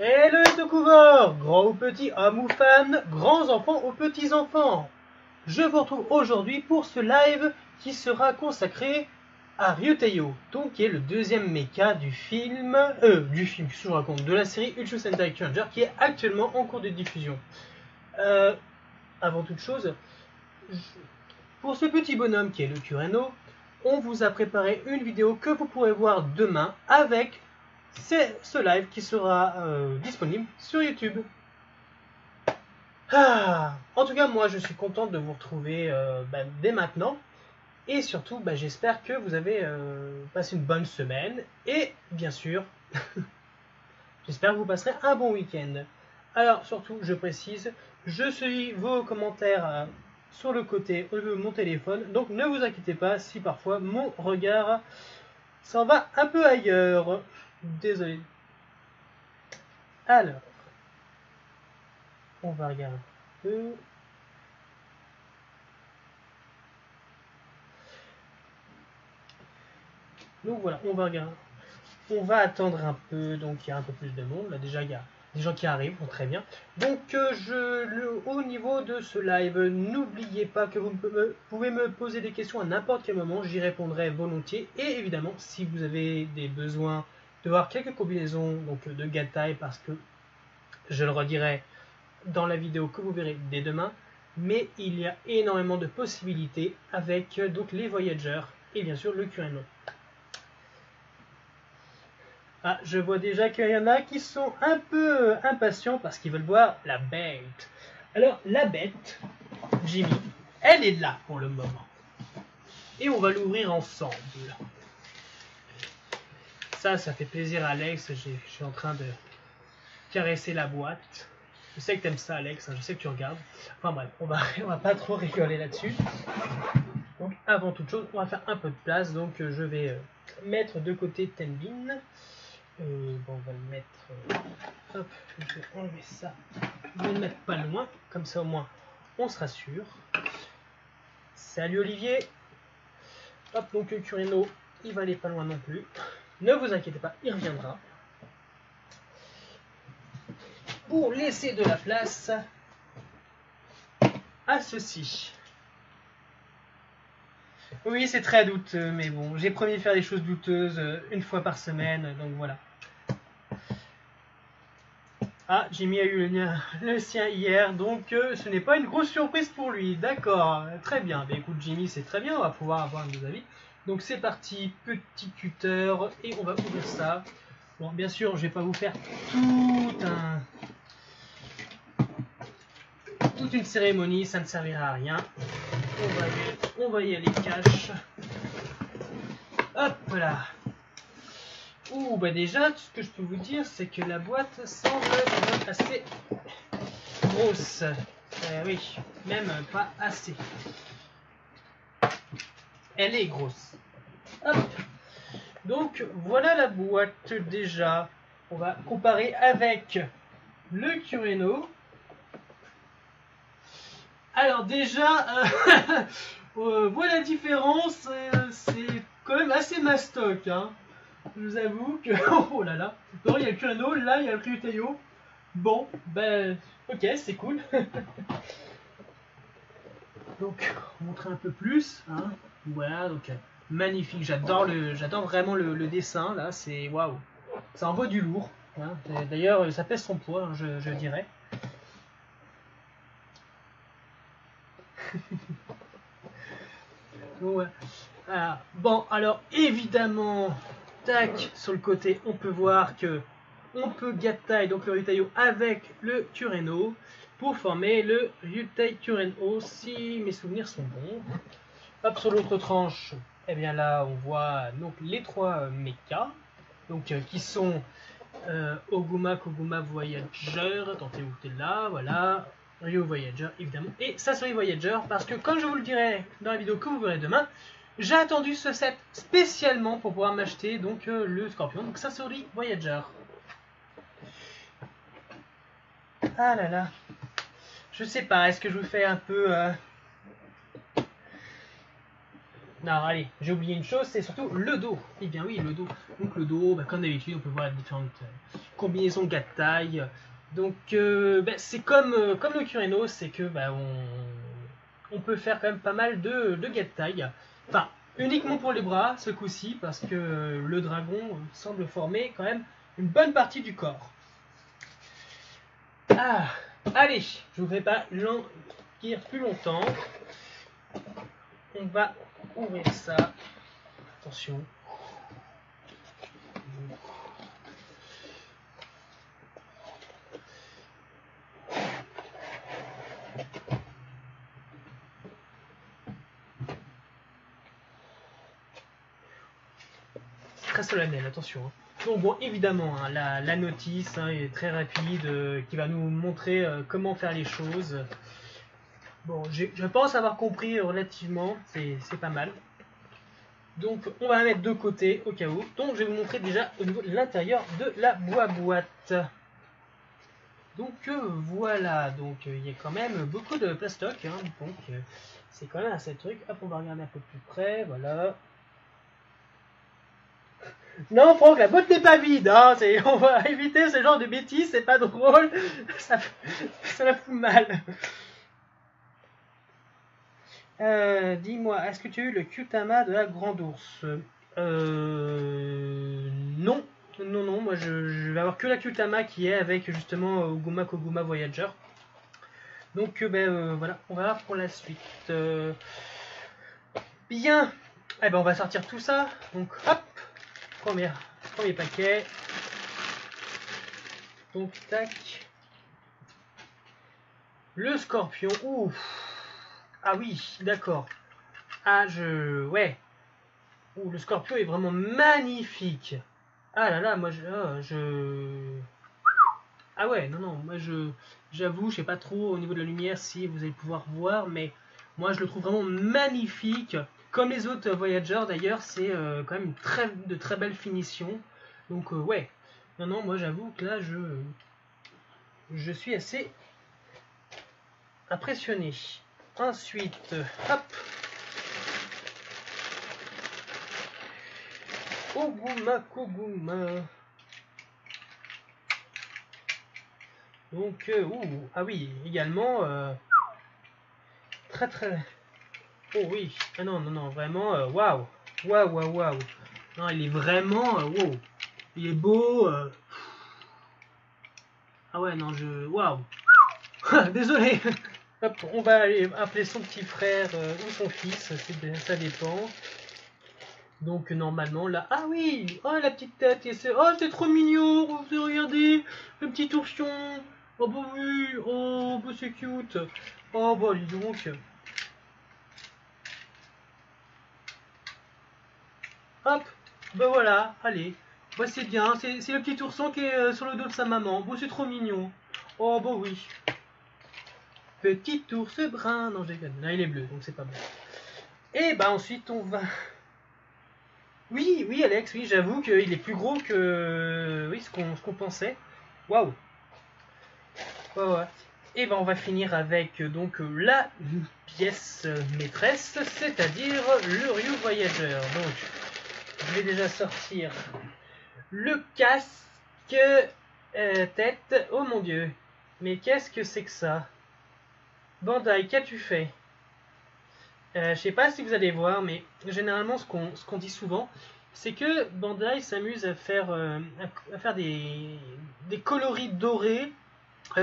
Hello les Tokuver, grands ou petits, hommes ou femmes, grands enfants ou petits enfants. Je vous retrouve aujourd'hui pour ce live qui sera consacré à Ryuteyo, donc qui est le deuxième mecha du film, qu'est-ce que je raconte, de la série Uchu Sentai Ranger qui est actuellement en cours de diffusion. Avant toute chose, pour ce petit bonhomme qui est le Kureno, on vous a préparé une vidéo que vous pourrez voir demain avec ce live qui sera disponible sur YouTube. En tout cas, moi je suis content de vous retrouver dès maintenant. Et surtout, j'espère que vous avez passé une bonne semaine. Et bien sûr, j'espère que vous passerez un bon week-end. Alors surtout, je précise, je suis vos commentaires sur le côté de mon téléphone. Donc ne vous inquiétez pas si parfois mon regard s'en va un peu ailleurs. Désolé. Alors, on va regarder un peu. Donc voilà, on va regarder. On va attendre un peu, donc il y a un peu plus de monde. Là déjà, il y a des gens qui arrivent, bon, très bien. Donc au niveau de ce live, n'oubliez pas que vous pouvez me poser des questions à n'importe quel moment, j'y répondrai volontiers. Et évidemment, si vous avez des besoins de voir quelques combinaisons donc, de Gatai, parce que je le redirai dans la vidéo que vous verrez dès demain, mais il y a énormément de possibilités avec donc les Voyagers et bien sûr le Kureno. Ah, je vois déjà qu'il y en a qui sont un peu impatients parce qu'ils veulent voir la bête. Alors, la bête, Jimmy, elle est là pour le moment. Et on va l'ouvrir ensemble. Ça fait plaisir à Alex. Je suis en train de caresser la boîte. Je sais que t'aimes ça, Alex. Je sais que tu regardes. Enfin bref, on va pas trop rigoler là-dessus. Donc, avant toute chose, on va faire un peu de place. Donc, je vais mettre de côté Tenbin. Bon, on va le mettre. Hop, je vais enlever ça. Je vais le mettre pas loin, comme ça au moins on se rassure. Salut Olivier. Hop, donc le Kureno, il va aller pas loin non plus. Ne vous inquiétez pas, il reviendra. Pour laisser de la place à ceci. Oui, c'est très douteux, mais bon, j'ai promis de faire des choses douteuses une fois par semaine, donc voilà. Ah, Jimmy a eu le sien hier, donc ce n'est pas une grosse surprise pour lui. D'accord, très bien. Écoute, Jimmy, c'est très bien, on va pouvoir avoir nos avis. Donc c'est parti, petit cutter, et on va ouvrir ça. Bon, bien sûr, je vais pas vous faire toute une cérémonie, ça ne servira à rien. On va y aller cash. Hop là. Ouh, déjà, ce que je peux vous dire, c'est que la boîte semble assez grosse. Oui, même pas assez. Elle est grosse. Hop. Donc, voilà la boîte déjà. On va comparer avec le Kureno. Alors déjà, voilà la différence. C'est quand même assez mastoc. Hein. Je vous avoue que... Oh là là. Non, il y a le Kureno, là il y a le Ryuteyo. Bon, ok, c'est cool. Donc, on va montrer un peu plus. Hein. Voilà, donc magnifique. J'adore vraiment le dessin. Là, c'est waouh. Ça envoie du lourd. Hein. D'ailleurs, ça pèse son poids, hein, je dirais. Ouais. Bon, alors évidemment, tac, sur le côté, on peut voir que on peut Gatai, donc le Ryuteyo, avec le Kureno pour former le Ryutei Kureno, si mes souvenirs sont bons. Hop, sur l'autre tranche, et bien là, on voit donc les trois mechas, donc qui sont Oguma, Koguma, Voyager, attendez où t'es là, voilà, Ryo Voyager évidemment, et Sasori Voyager, parce que comme je vous le dirai dans la vidéo que vous verrez demain, j'ai attendu ce set spécialement pour pouvoir m'acheter donc le Scorpion, donc Sasori Voyager. Ah là là, je sais pas, est-ce que je vous fais un peu... Non, allez, j'ai oublié une chose, c'est surtout le dos. Eh bien oui, le dos. Donc le dos, comme d'habitude, on peut voir les différentes combinaison Gattai. Donc c'est comme le Kureno, c'est que on peut faire quand même pas mal de Gattai. Enfin, uniquement pour les bras ce coup-ci, parce que le dragon semble former quand même une bonne partie du corps. Ah, allez, je ne vous fais pas languir plus longtemps. On va ouvrir ça. Attention. Très solennel, attention. Donc bon, évidemment, hein, la notice est très rapide, qui va nous montrer comment faire les choses. Bon, je pense avoir compris relativement, c'est pas mal. Donc on va la mettre de côté au cas où. Donc je vais vous montrer déjà au niveau de l'intérieur de la boîte. Donc voilà, donc il y a quand même beaucoup de plastoc, hein, donc c'est quand même assez truc. Hop, on va regarder un peu plus près, voilà. Non, Franck, la boîte n'est pas vide, hein, on va éviter ce genre de bêtises, c'est pas drôle, ça la fout mal. Dis-moi, est-ce que tu as eu le Kyutama de la Grande Ourse? Non. Non, moi je vais avoir que la Kyutama qui est avec justement Oguma Koguma Voyager. Donc voilà, on va voir pour la suite. Bien, eh ben on va sortir tout ça. Donc hop, premier paquet. Donc tac. Le scorpion. Ouf. Ah oui, d'accord. Ah ouais. Ouh, le scorpion est vraiment magnifique. Ah là là, moi Ah ouais, non, moi j'avoue, je sais pas trop au niveau de la lumière si vous allez pouvoir voir, mais moi je le trouve vraiment magnifique. Comme les autres Voyagers d'ailleurs, c'est quand même de très belle finition. Donc ouais, non, moi j'avoue que là je suis assez impressionné. Ensuite, hop, Oguma Koguma. Donc, ah oui, également, très. Oh oui, ah non, vraiment, waouh, waouh. Non, il est vraiment, wow, il est beau. Ah ouais, non, waouh. Désolé. Hop, on va aller appeler son petit frère ou son fils, ça dépend. Donc normalement là, ah oui, oh la petite tête, oh c'est trop mignon, regardez, le petit ourson, oh bah oui, oh bah c'est cute, oh bah dis donc. Hop, bah voilà, allez, bah c'est bien, c'est le petit ourson qui est sur le dos de sa maman, bah c'est trop mignon, oh bah oui. Petit ours brun, non j'ai là il est bleu, donc c'est pas bon. Et bah ensuite on va... Oui, Alex, oui, j'avoue qu'il est plus gros que oui, ce qu'on pensait. Waouh. Ouais. Et ben on va finir avec donc la pièce maîtresse, c'est-à-dire le Ryu Voyager. Donc je vais déjà sortir le casque tête. Oh mon dieu. Mais qu'est-ce que c'est que ça? Bandai, qu'as-tu fait? Je sais pas si vous allez voir, mais généralement ce qu'on dit souvent, c'est que Bandai s'amuse à faire des coloris dorés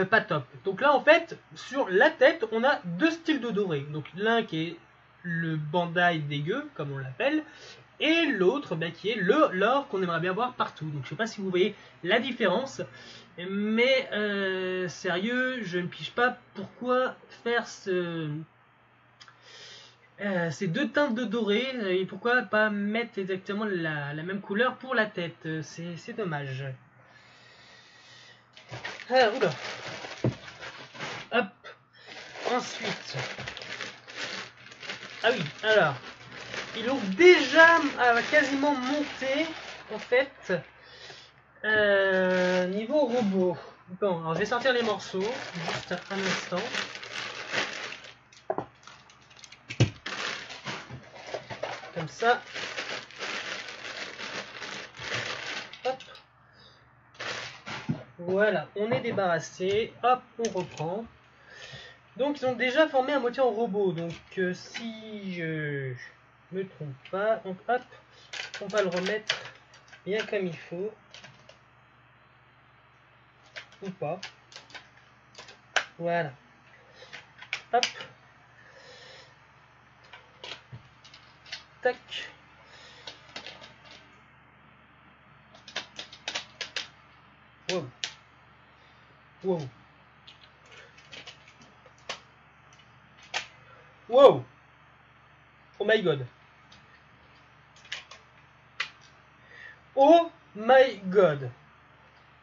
pas top. Donc là en fait, sur la tête, on a deux styles de doré. Donc l'un qui est le Bandai dégueu, comme on l'appelle, et l'autre qui est l'or qu'on aimerait bien voir partout. Donc je sais pas si vous voyez la différence, mais sérieux, je ne pige pas pourquoi faire ces deux teintes de doré et pourquoi pas mettre exactement la même couleur pour la tête. C'est dommage. Ah, oula. Hop. Ensuite. Ah oui, alors. Ils ont déjà quasiment monté, en fait, niveau robot. Bon, alors je vais sortir les morceaux, juste un instant. Comme ça. Hop. Voilà, on est débarrassé. Hop, on reprend. Donc ils ont déjà formé à moitié en robot. Donc si je me trompe pas, donc hop, on va le remettre bien comme il faut. Ou pas. Voilà. Hop. Tac. Wow. Wow. Wow. Oh my god. Oh my god.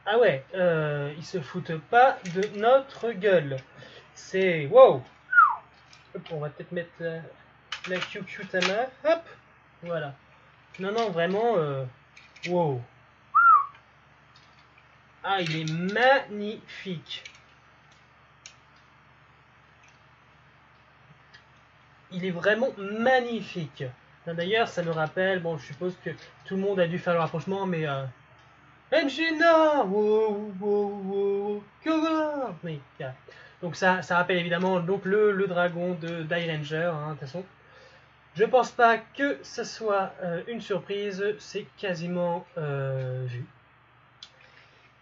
Ah ouais, ils se foutent pas de notre gueule. C'est wow. Hop, on va peut-être mettre la QQ Tama. Hop. Voilà. Non, non, vraiment, wow. Ah, il est magnifique. Il est vraiment magnifique. D'ailleurs, ça me rappelle, bon, je suppose que tout le monde a dû faire le rapprochement, mais Engina, wow, wow, wow, Kyogre. Oui, yeah. Donc ça rappelle évidemment donc le dragon de Die Ranger. Hein, de toute façon, je pense pas que ce soit une surprise. C'est quasiment vu.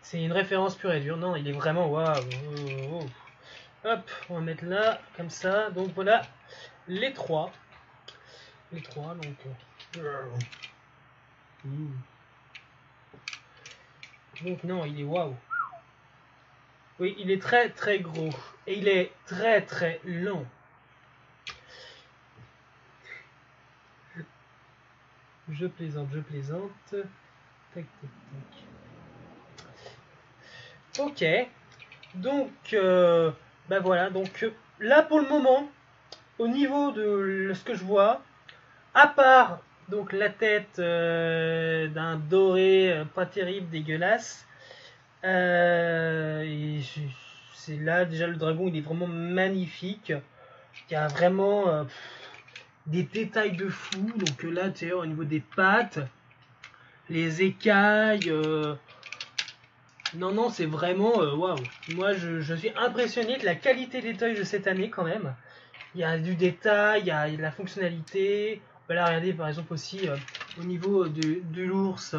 C'est une référence pure et dure. Non, il est vraiment waouh. Wow. Hop, on va mettre là, comme ça. Donc voilà, les trois. Les trois, donc. Donc non, il est waouh. Oui, il est très très gros. Et il est très très lent. Je plaisante, je plaisante. Tac, tac, tac. Ok. Donc, ben voilà. Donc là pour le moment, au niveau de ce que je vois, à part donc la tête d'un doré pas terrible, dégueulasse. C'est là déjà le dragon, il est vraiment magnifique. Il y a vraiment des détails de fou. Donc là, tu sais, au niveau des pattes, les écailles. Non, non, c'est vraiment waouh. Moi, je suis impressionné de la qualité des toys de cette année quand même. Il y a du détail, il y a de la fonctionnalité. Là, regardez par exemple aussi au niveau de l'ours.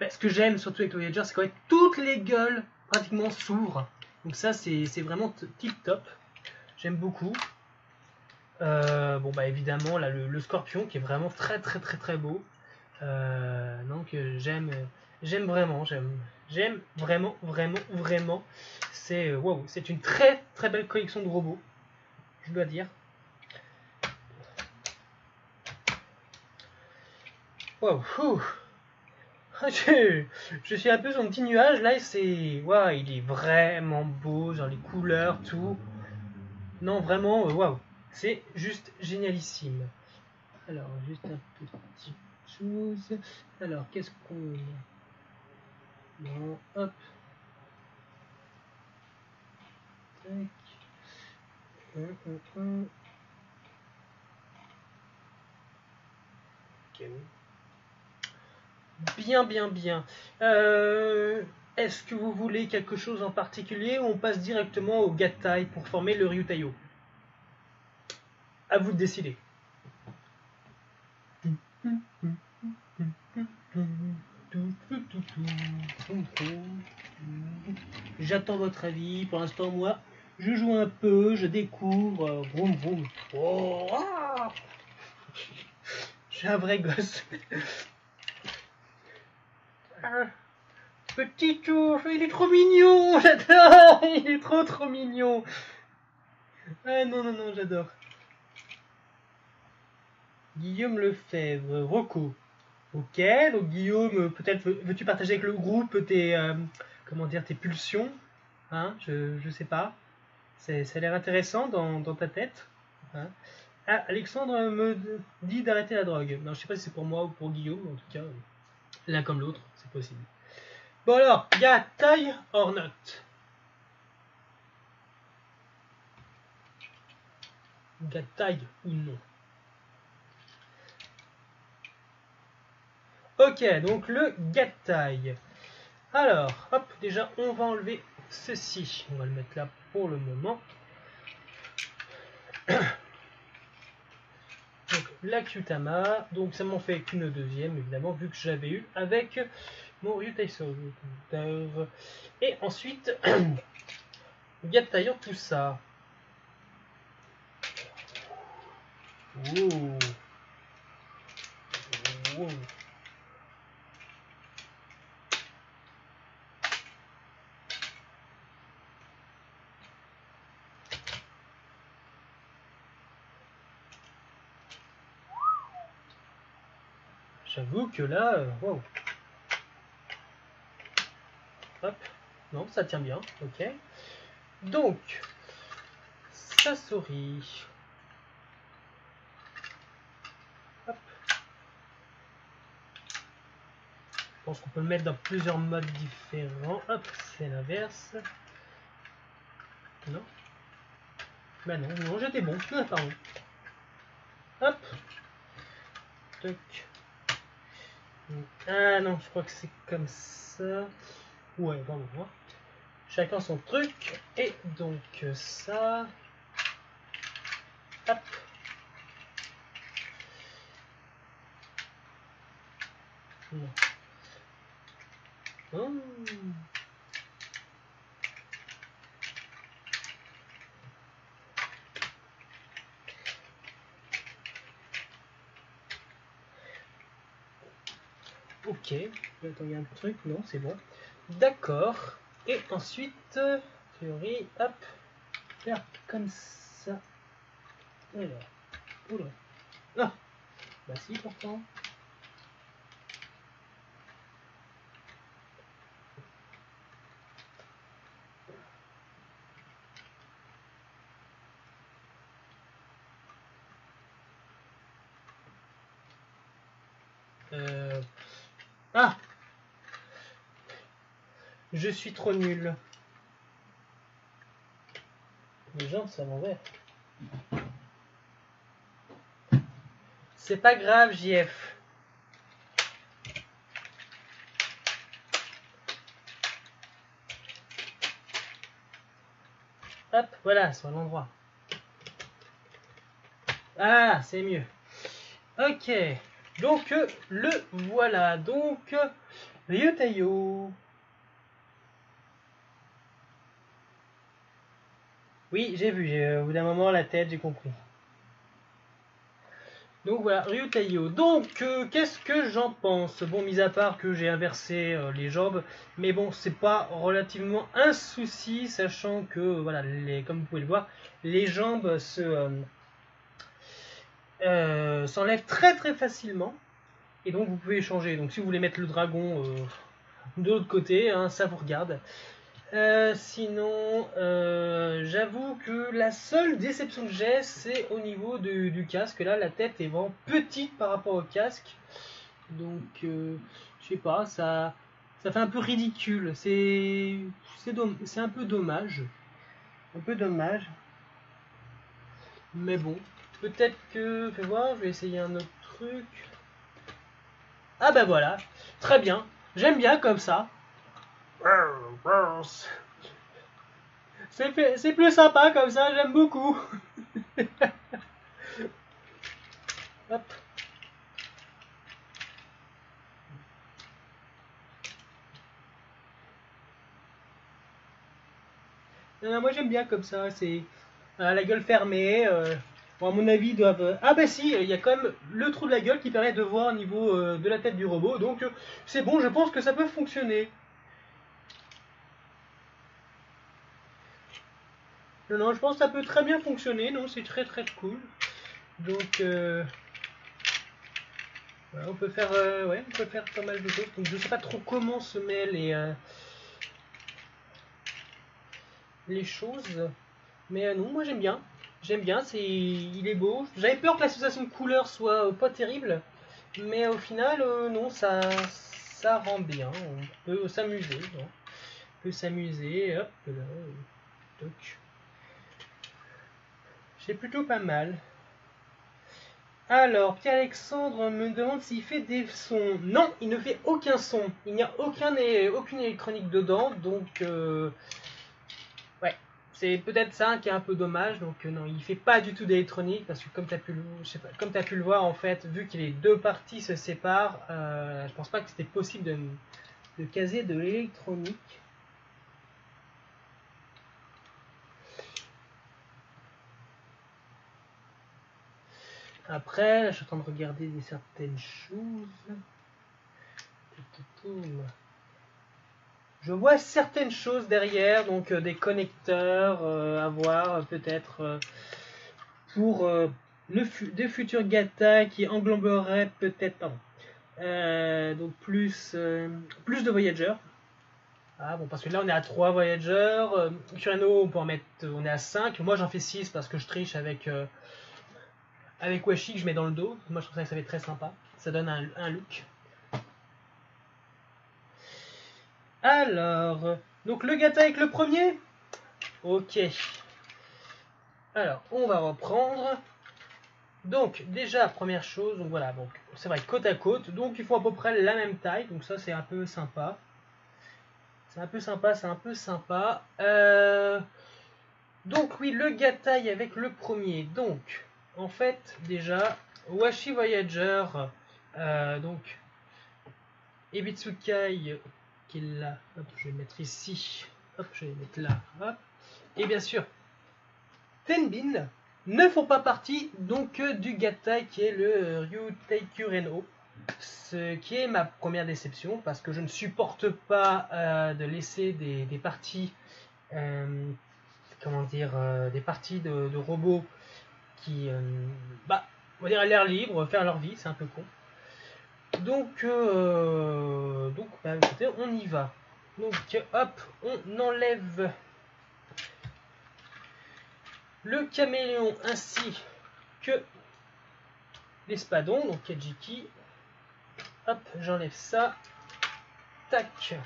Ce que j'aime surtout avec le Voyager, c'est qu'en fait toutes les gueules pratiquement s'ouvrent. Donc ça, c'est vraiment tip top. J'aime beaucoup. Bon bah évidemment là le scorpion qui est vraiment très très très très beau. Donc j'aime vraiment, j'aime vraiment vraiment vraiment. C'est wow, c'est une très très belle collection de robots, je dois dire. Wow, je suis un peu sur un petit nuage là, c'est wow, il est vraiment beau, genre les couleurs, tout. Non vraiment, waouh, c'est juste génialissime. Alors juste un petit chose. Alors qu'est-ce qu'on non, hop. Tac. Ok. Bien, bien, bien. Est-ce que vous voulez quelque chose en particulier ou on passe directement au Gattai pour former le Ryutayo? À vous de décider. J'attends votre avis. Pour l'instant, moi, je joue un peu, je découvre. Vroom, vroom. Oh, ah, je suis un vrai gosse. Petit ours, il est trop mignon, j'adore, il est trop trop mignon. Ah non, non, non, j'adore. Guillaume Lefebvre, Rocco. Ok, donc Guillaume, peut-être veux-tu partager avec le groupe tes, comment dire, tes pulsions, hein, je sais pas. Ça a l'air intéressant dans ta tête. Hein. Ah, Alexandre me dit d'arrêter la drogue. Non, je sais pas si c'est pour moi ou pour Guillaume, en tout cas, l'un comme l'autre, c'est possible. Bon alors, il y a taille or not. Taille ou non. Ok, donc le Gattai. Alors, hop, déjà on va enlever ceci. On va le mettre là pour le moment. Donc la Kyutama, donc ça m'en fait qu'une deuxième évidemment vu que j'avais eu avec mon Ryutai Solo. Et ensuite, Gataillon tout ça. Wow. Wow. J'avoue que là, wow. Hop, non, ça tient bien, ok. Donc, Sasori. Hop. Je pense qu'on peut le mettre dans plusieurs modes différents. Hop, c'est l'inverse. Non. Bah non, non, j'étais bon. Ah, pardon. Hop. Toc. Ah non, je crois que c'est comme ça. Ouais, bon, on va voir. Chacun son truc. Et donc ça. Hop. Non. Oh. Ok. Attends, il y a un truc. Non, c'est bon. D'accord. Et ensuite, théorie, hop. Faire comme ça. Oula. Oula. Ah. Bah si, pourtant. Ah. Je suis trop nul. Les gens, c'est à l'envers. C'est pas grave, JF. Hop, voilà, sur l'endroit. Ah, c'est mieux. Ok. Donc, le voilà. Donc, Ryutayo. Oui, j'ai vu. Au bout d'un moment, la tête, j'ai compris. Donc voilà, Ryutayo. Donc, qu'est-ce que j'en pense? Bon, mis à part que j'ai inversé les jambes, mais bon, c'est pas relativement un souci, sachant que, voilà, comme vous pouvez le voir, les jambes s'enlèvent très très facilement. Et donc, vous pouvez changer. Donc, si vous voulez mettre le dragon de l'autre côté, hein, ça vous regarde. Sinon, j'avoue que la seule déception que j'ai, c'est au niveau du casque. Là, la tête est vraiment petite par rapport au casque. Donc, je sais pas, ça fait un peu ridicule. C'est un peu dommage. Un peu dommage. Mais bon, peut-être que... Fais voir, je vais essayer un autre truc. Ah ben voilà, très bien. J'aime bien comme ça. C'est plus sympa comme ça, j'aime beaucoup. Hop. Non, moi j'aime bien comme ça, c'est la gueule fermée. Bon, à mon avis, ils doivent. Ah bah si, il y a quand même le trou de la gueule qui permet de voir au niveau de la tête du robot, donc c'est bon, je pense que ça peut fonctionner. Non, non, je pense que ça peut très bien fonctionner, non, c'est très très cool. Donc, voilà, ouais, on peut faire pas mal de choses. Donc, je sais pas trop comment se met les choses, mais non, moi j'aime bien. J'aime bien, il est beau. J'avais peur que l'association de couleurs soit pas terrible, mais au final, non, ça rend bien. On peut s'amuser. On peut s'amuser. Hop là. Toc. C'est plutôt pas mal. Alors, Pierre-Alexandre me demande s'il fait des sons. Non, il ne fait aucun son. Il n'y a aucune électronique dedans, donc ouais, c'est peut-être ça qui est un peu dommage. Donc non, il fait pas du tout d'électronique parce que comme tu as pu comme tu pu le voir en fait, vu que les deux parties se séparent, je pense pas que c'était possible de caser de l'électronique. Après, je suis en train de regarder certaines choses. Je vois certaines choses derrière, donc des connecteurs à voir peut-être pour des futurs GATA qui engloberaient peut-être, pardon, donc plus de voyageurs. Ah bon, parce que là on est à 3 voyageurs. Cureno, on peut en mettre, on est à 5. Moi j'en fais 6 parce que je triche avec Washi que je mets dans le dos. Moi je trouve ça va être très sympa. Ça donne un look. Alors, donc le gâteau avec le premier. Ok. Alors, on va reprendre. Donc, déjà, première chose, donc voilà, donc c'est vrai, côte à côte, donc il faut à peu près la même taille, donc ça c'est un peu sympa. C'est un peu sympa, c'est un peu sympa. Donc oui, le gâteau avec le premier. Donc, en fait, déjà, Washi Voyager, donc Ebitsukai, qui est là, hop, je vais le mettre ici, hop, je vais le mettre là, hop. Et bien sûr, Tenbin ne font pas partie donc du Gatai qui est le Ryutei Kureno. Ce qui est ma première déception parce que je ne supporte pas de laisser des parties, comment dire, des parties de robots qui, bah, on va dire à l'air libre, faire leur vie, c'est un peu con. Donc bah, écoutez, on y va. Donc hop, on enlève le caméléon ainsi que l'espadon, donc Kajiki. Hop, j'enlève ça. Tac.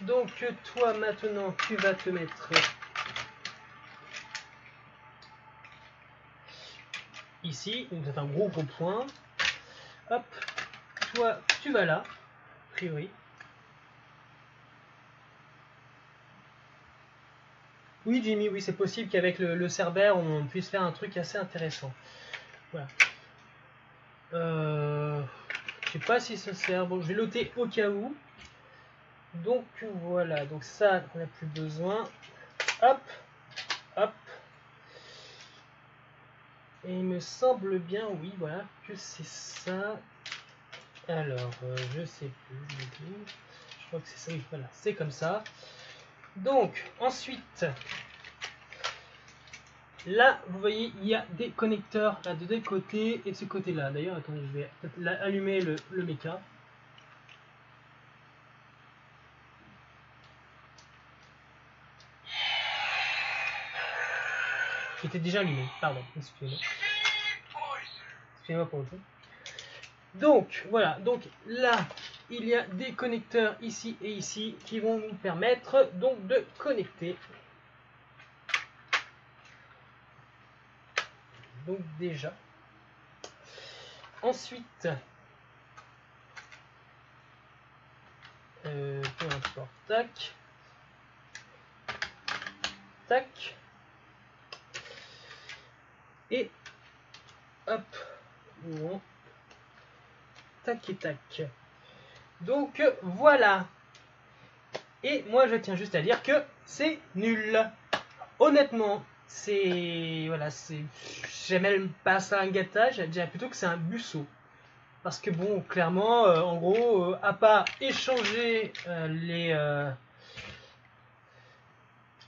Donc toi maintenant tu vas te mettre ici, donc c'est un gros point. Hop, toi tu vas là, a priori. Oui Jimmy, oui c'est possible qu'avec le Cerbère on puisse faire un truc assez intéressant. Voilà. Je sais pas si ça sert. Bon, je vais noter au cas où. Donc voilà, donc ça on n'a plus besoin. Hop, hop. Et il me semble bien, oui, voilà, que c'est ça. Alors, je sais plus, je crois que c'est ça, oui, voilà, c'est comme ça. Donc, ensuite, là, vous voyez, il y a des connecteurs là de deux côtés et de ce côté-là. D'ailleurs, attendez, je vais allumer le méca. Qui était déjà allumé, pardon, excusez-moi. Excusez-moi pour le coup. Donc, voilà, donc là, il y a des connecteurs ici et ici qui vont nous permettre donc de connecter. Donc déjà. Ensuite, peu importe, tac, tac, et hop, tac et tac. Donc voilà. Et moi je tiens juste à dire que c'est nul. Honnêtement, c'est voilà, c'est j'aime même pas ça un gâtage, je dirais plutôt que c'est un buceau. Parce que bon, clairement, en gros, à part échanger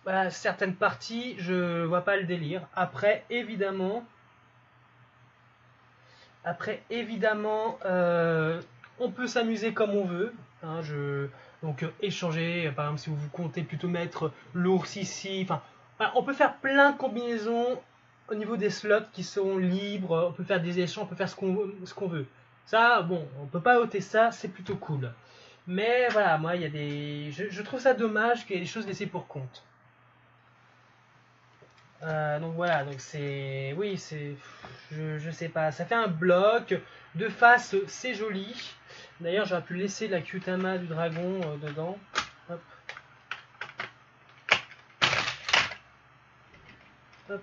voilà, certaines parties, je vois pas le délire. Après, évidemment, on peut s'amuser comme on veut. Hein, donc échanger, par exemple, si vous comptez plutôt mettre l'ours ici, enfin, on peut faire plein de combinaisons au niveau des slots qui sont libres. On peut faire des échanges, on peut faire ce qu'on veut. Ça, bon, on peut pas ôter ça, c'est plutôt cool. Mais voilà, moi, il y a je trouve ça dommage qu'il y ait des choses laissées pour compte. Donc voilà, donc c'est... Oui, c'est... Je sais pas, ça fait un bloc. De face, c'est joli. D'ailleurs, j'aurais pu laisser la Kyutama du dragon dedans. Hop. Hop.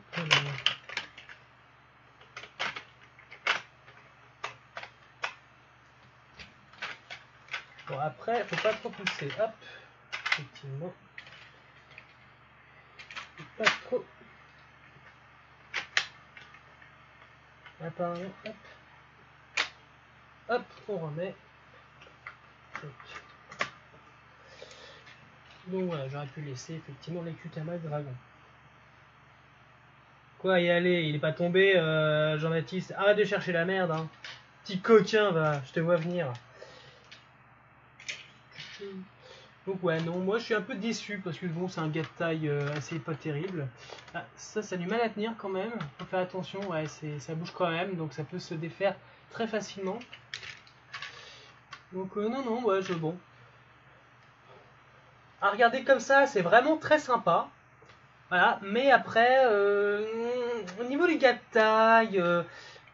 Bon, après, faut pas trop pousser. Hop. Effectivement. Faut pas trop. Apparemment, hop. Hop, on remet. Donc voilà, j'aurais pu laisser effectivement les Kyutama du dragon. Quoi, y aller, il est pas tombé, Jean-Baptiste. Arrête de chercher la merde, hein. Petit coquin, va, je te vois venir. Donc ouais, non, moi je suis un peu déçu parce que bon, c'est un gars de taille assez pas terrible. Ah, ça a du mal à tenir quand même. Faut faire attention, ouais, ça bouge quand même, donc ça peut se défaire très facilement. Donc non, non, ouais, bon. À regarder comme ça, c'est vraiment très sympa. Voilà, mais après, au niveau du gars de taille,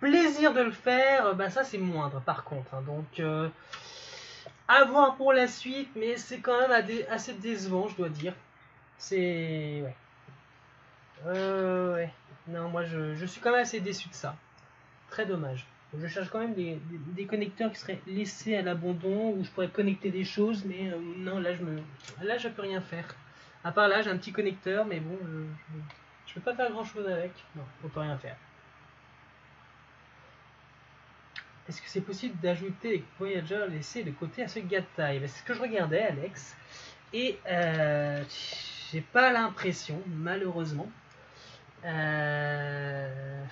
plaisir de le faire, bah ça c'est moindre par contre. Hein, donc à voir pour la suite, mais c'est quand même assez décevant, je dois dire. C'est... Ouais. Ouais. Non, moi je suis quand même assez déçu de ça. Très dommage. Je cherche quand même des connecteurs qui seraient laissés à l'abandon, où je pourrais connecter des choses, mais non, là je peux rien faire. À part là, j'ai un petit connecteur, mais bon, je peux pas faire grand chose avec. Non, on peut rien faire. Est-ce que c'est possible d'ajouter les Voyager laissés de côté à ce gars de taille? C'est ce que je regardais, Alex. Et j'ai pas l'impression, malheureusement. Le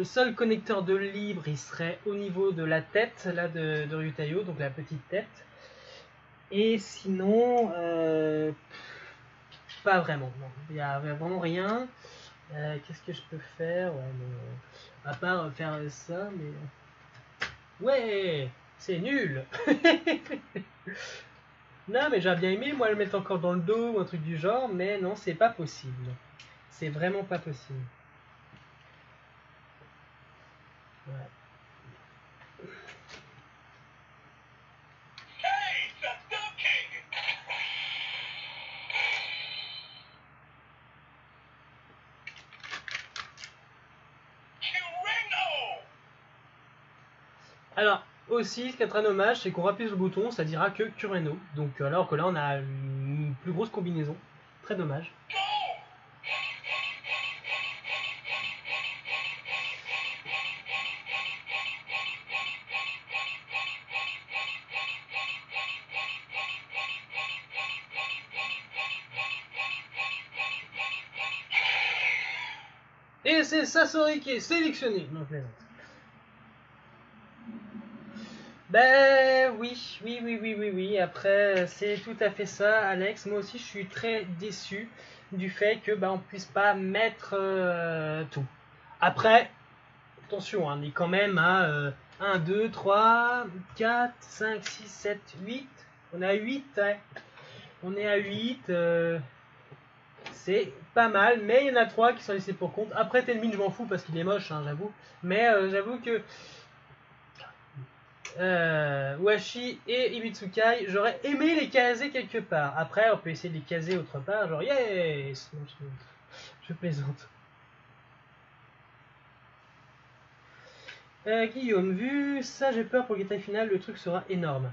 seul connecteur de libre, il serait au niveau de la tête là de Ryutayo, donc la petite tête. Et sinon, pas vraiment. Il n'y a vraiment rien. Qu'est-ce que je peux faire? Ouais, à part faire ça, mais... Ouais, c'est nul. Non, mais j'aurais bien aimé, moi, le mettre encore dans le dos ou un truc du genre, mais non, c'est pas possible. C'est vraiment pas possible. Ouais. Alors, aussi, ce qui est très dommage, c'est qu'on appuie sur le bouton, ça dira que Kureno. Donc, alors que là, on a une plus grosse combinaison. Très dommage. Et c'est Sasori qui est sélectionné. Non, je plaisante. Ben oui. Après, c'est tout à fait ça, Alex. Moi aussi, je suis très déçu du fait que on puisse pas mettre tout. Après, attention, hein, on est quand même à 1, 2, 3, 4, 5, 6, 7, 8. On est à 8. Hein. On est à 8. C'est pas mal, mais il y en a 3 qui sont laissés pour compte. Après, Tenmin, je m'en fous parce qu'il est moche, hein, j'avoue. Mais j'avoue que Washi et Ibitsukai, j'aurais aimé les caser quelque part. Après, on peut essayer de les caser autre part, genre yes. Non, je plaisante. Guillaume, vu ça, j'ai peur pour le gameplay final, le truc sera énorme.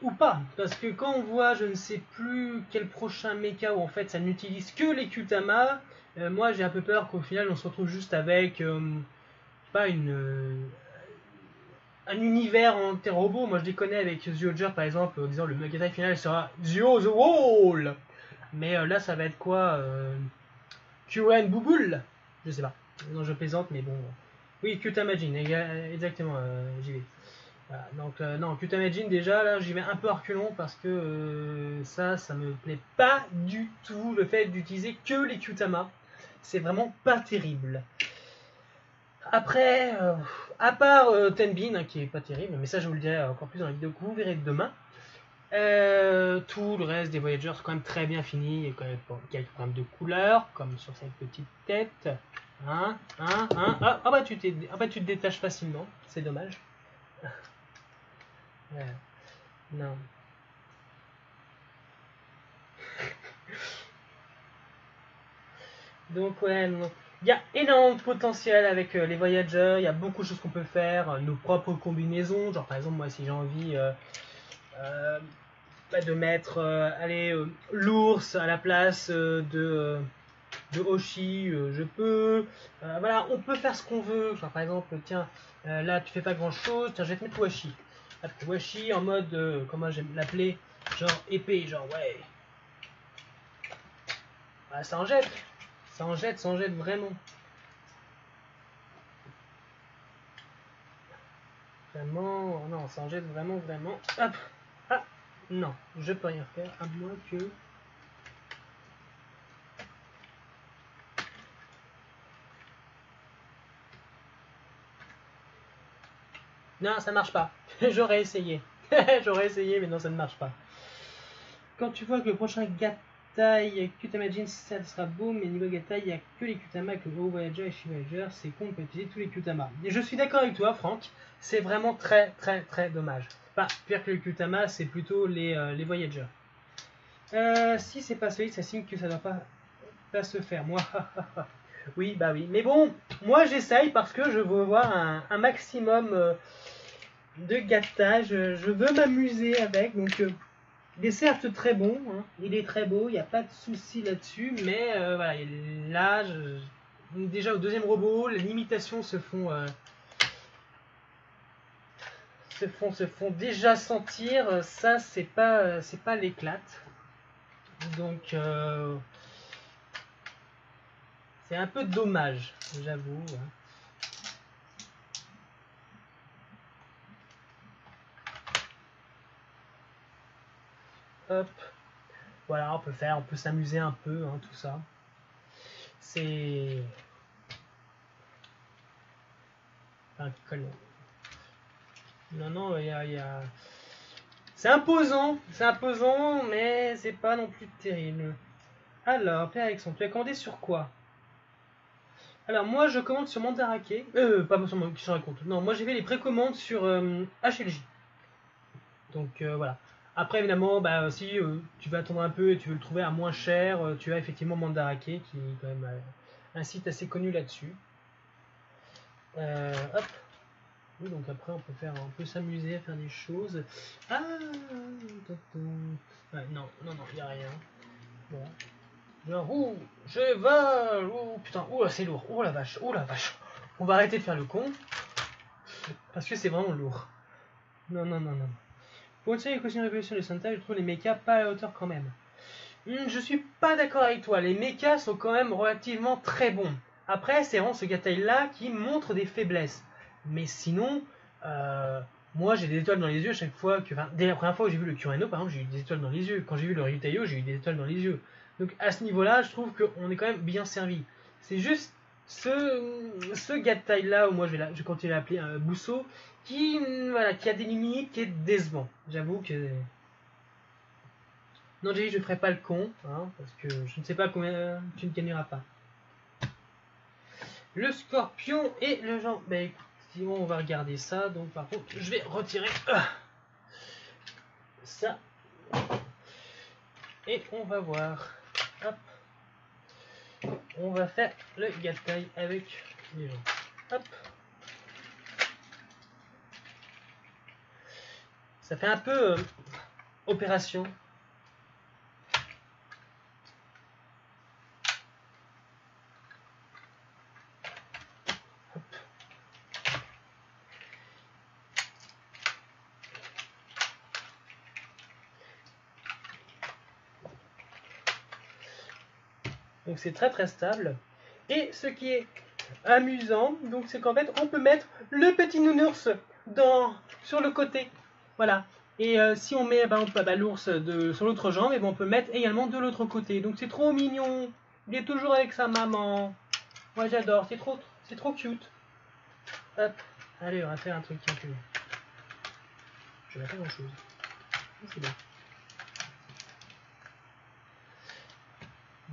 Ou pas, parce que quand on voit, je ne sais plus quel prochain mecha où en fait ça n'utilise que les Kyutama, moi j'ai un peu peur qu'au final on se retrouve juste avec, je sais pas, un univers en robot. Moi je les connais avec Zyuohger par exemple, en disant le mecha final sera Zio the Wall, mais là ça va être quoi, Kyuan Bouboule, je sais pas. Non, je plaisante, mais bon. Oui, Kyutamajin, exactement, j'y vais. Voilà, donc non, Kyutamajin déjà là j'y vais un peu à reculons parce que ça me plaît pas du tout le fait d'utiliser que les Kyutama. C'est vraiment pas terrible. Après, à part Tenbin hein, qui est pas terrible, mais ça je vous le dirai encore plus dans la vidéo que vous verrez demain. Tout le reste des Voyagers sont quand même très bien fini. Il y a quand même quelques problèmes de couleur, comme sur cette petite tête. Ah bah tu te détaches facilement, c'est dommage. Ouais. Non. Donc ouais, non. Il y a énormément de potentiel avec les Voyagers, il y a beaucoup de choses qu'on peut faire, nos propres combinaisons, genre par exemple moi si j'ai envie euh, de mettre l'ours à la place de Hoshi, je peux. Voilà, on peut faire ce qu'on veut. Genre par exemple, tiens, là tu fais pas grand chose, tiens je vais te mettre Washi. Washi en mode, comment j'aime l'appeler, genre épée, genre ouais. Bah, ça en jette. Ça en jette vraiment. Vraiment, non, ça en jette vraiment, vraiment. Hop. Ah, non, je peux rien faire, à moins que... Non, ça marche pas. J'aurais essayé. J'aurais essayé, mais non, ça ne marche pas. Quand tu vois que le prochain Gatai Kutama Jeans, ça sera beau, mais niveau Gatai, il n'y a que les Kutama, que Go Voyager et Shi Voyager, c'est con, on peut utiliser tous les Kutama. Et je suis d'accord avec toi, Franck, c'est vraiment très très très dommage. Enfin, pire que les Kutama, c'est plutôt les Voyagers. Si c'est pas solide, ça signe que ça doit pas se faire. Moi, oui, bah oui. Mais bon, moi j'essaye parce que je veux voir un maximum de gâtage. Je veux m'amuser avec, donc il est certes très bon, hein, il est très beau, il n'y a pas de souci là-dessus, mais voilà, là, déjà au deuxième robot, les limitations se font déjà sentir. Ça, c'est pas l'éclate. Donc, c'est un peu dommage, j'avoue. Hein. Hop. Voilà, on peut s'amuser un peu, hein, tout ça. C'est... Enfin, non, il y a... C'est imposant, mais c'est pas non plus terrible. Alors, Père Alexandre, tu as commandé sur quoi? Alors, moi, je commande sur Mandarake. Pas sur qui se raconte. Non, moi, j'ai fait les précommandes sur HLJ. Donc, voilà. Après, évidemment, bah, si tu vas attendre un peu et tu veux le trouver à moins cher, tu as effectivement Mandarake, qui est quand même un site assez connu là-dessus. Hop. Oui, donc après, on peut s'amuser à faire des choses. Ah ouais, non, il n'y a rien. Voilà. Genre, ouh, je vole, ouh, putain, ouh, c'est lourd, oh la vache, oh la vache. On va arrêter de faire le con, parce que c'est vraiment lourd. Non. Pour une série de révolution de Santa, je trouve les mechas pas à la hauteur quand même. Je suis pas d'accord avec toi, les mechas sont quand même relativement très bons. Après, c'est vraiment ce Gatai là qui montre des faiblesses. Mais sinon, moi j'ai des étoiles dans les yeux à chaque fois que. Enfin, dès la première fois où j'ai vu le Kureno, par exemple, j'ai eu des étoiles dans les yeux. Quand j'ai vu le Ryutaio, j'ai eu des étoiles dans les yeux. Donc à ce niveau-là, je trouve qu'on est quand même bien servi. C'est juste ce Gatai là, où moi je vais continuer à l'appeler un Bousseau, qui a des limites, qui est décevant. J'avoue que. Non, j'ai dit je ferai pas le con, hein, parce que je ne sais pas combien tu ne gagneras pas. Le scorpion et le genre. Bah écoute, on va regarder ça. Donc par contre, je vais retirer ça. Et on va voir. Hop. On va faire le Gatai avec les gens. Hop. Ça fait un peu opération. Hop. Donc c'est très très stable. Et ce qui est amusant, donc c'est qu'en fait on peut mettre le petit nounours sur le côté. Voilà. Et si on met l'ours sur l'autre jambe, et ben, on peut mettre également de l'autre côté. Donc c'est trop mignon. Il est toujours avec sa maman. Moi j'adore, c'est trop cute. Hop. Allez, on va faire un truc un peu. Je vais pas grand chose. C'est bon.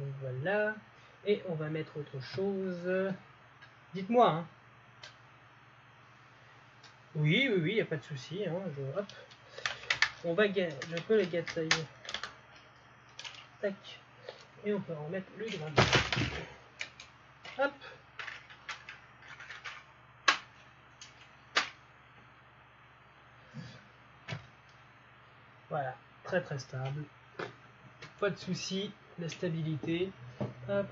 Donc voilà. Et on va mettre autre chose. Dites-moi. Hein. Oui, oui, oui, il n'y a pas de souci. Hein. Hop. Je peux les gâter. Tac. Et on peut en mettre le grain. Hop. Voilà. Très très stable. Pas de souci. La stabilité. Hop.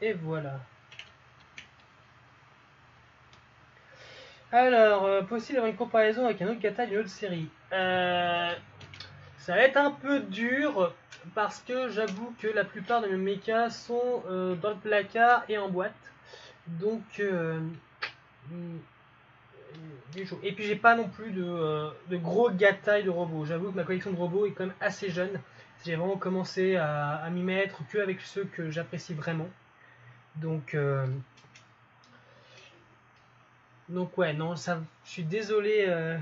Et voilà. Alors, possible d'avoir une comparaison avec un autre kata d'une autre série. Ça va être un peu dur parce que j'avoue que la plupart de mes mechas sont dans le placard et en boîte. Donc, et puis j'ai pas non plus de gros gatailles de robots. J'avoue que ma collection de robots est quand même assez jeune. J'ai vraiment commencé à m'y mettre que avec ceux que j'apprécie vraiment. Donc ouais, non, ça, je suis désolé